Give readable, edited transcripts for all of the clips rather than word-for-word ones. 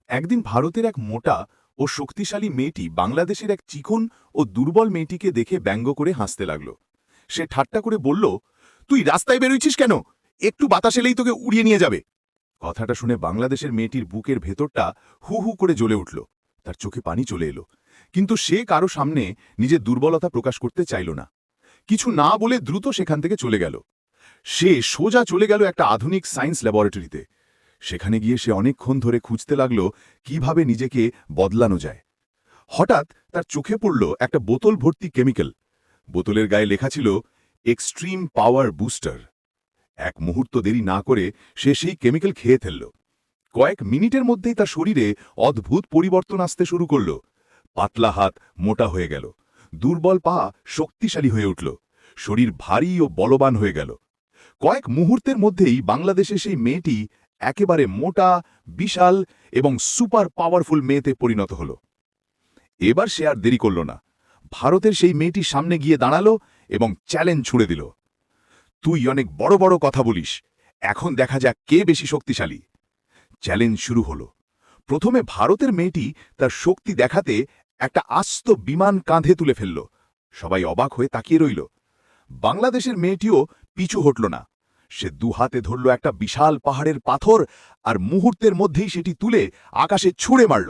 একদিন ভারতের এক মোটা ও শক্তিশালী মেয়েটি বাংলাদেশের এক চিকন ও দুর্বল মেয়েটিকে দেখে ব্যঙ্গ করে হাসতে লাগল। সে ঠাট্টা করে বলল, তুই রাস্তায় বেরোইছিস কেন? একটু বাতাস এলেই তোকে উড়িয়ে নিয়ে যাবে। কথাটা শুনে বাংলাদেশের মেয়েটির বুকের ভেতরটা হু হু করে জ্বলে উঠল। তার চোখে পানি চলে এলো, কিন্তু সে কারো সামনে নিজের দুর্বলতা প্রকাশ করতে চাইল না। কিছু না বলে দ্রুত সেখান থেকে চলে গেল। সে সোজা চলে গেল একটা আধুনিক সায়েন্স ল্যাবরেটরিতে। সেখানে গিয়ে সে অনেকক্ষণ ধরে খুঁজতে লাগল কিভাবে নিজেকে বদলানো যায়। হঠাৎ তার চোখে পড়ল একটা বোতল ভর্তি কেমিক্যাল। বোতলের গায়ে লেখা ছিল এক্সট্রিম পাওয়ার বুস্টার। এক মুহূর্ত দেরি না করে সে সেই কেমিক্যাল খেয়ে ফেলল। কয়েক মিনিটের মধ্যেই তার শরীরে অদ্ভুত পরিবর্তন আসতে শুরু করল। পাতলা হাত মোটা হয়ে গেল, দুর্বল পা শক্তিশালী হয়ে উঠল, শরীর ভারী ও বলবান হয়ে গেল। কয়েক মুহূর্তের মধ্যেই বাংলাদেশে সেই মেয়েটি একেবারে মোটা, বিশাল এবং সুপার পাওয়ারফুল মেয়েতে পরিণত হল। এবার সে আর দেরি করল না। ভারতের সেই মেয়েটির সামনে গিয়ে দাঁড়ালো এবং চ্যালেঞ্জ ছুড়ে দিল, তুই অনেক বড় বড় কথা বলিস, এখন দেখা যাক কে বেশি শক্তিশালী। চ্যালেঞ্জ শুরু হলো। প্রথমে ভারতের মেয়েটি তার শক্তি দেখাতে একটা আস্ত বিমান কাঁধে তুলে ফেলল। সবাই অবাক হয়ে তাকিয়ে রইল। বাংলাদেশের মেয়েটিও পিছু হটল না। সে দুহাতে ধরল একটা বিশাল পাহাড়ের পাথর আর মুহূর্তের মধ্যেই সেটি তুলে আকাশে ছুঁড়ে মারল।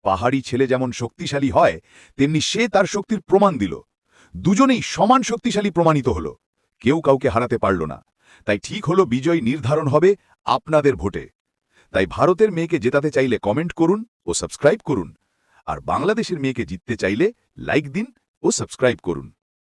পাহাড়ি ছেলে যেমন শক্তিশালী হয়, তেমনি সে তার শক্তির প্রমাণ দিল। দুজনেই সমান শক্তিশালী প্রমাণিত হল। কেউ কাউকে হারাতে পারল না। তাই ঠিক হলো বিজয় নির্ধারণ হবে আপনাদের ভোটে। তাই ভারতের মেয়েকে জেতাতে চাইলে কমেন্ট করুন ও সাবস্ক্রাইব করুন, আর বাংলাদেশের মেয়েকে জিততে চাইলে লাইক দিন ও সাবস্ক্রাইব করুন।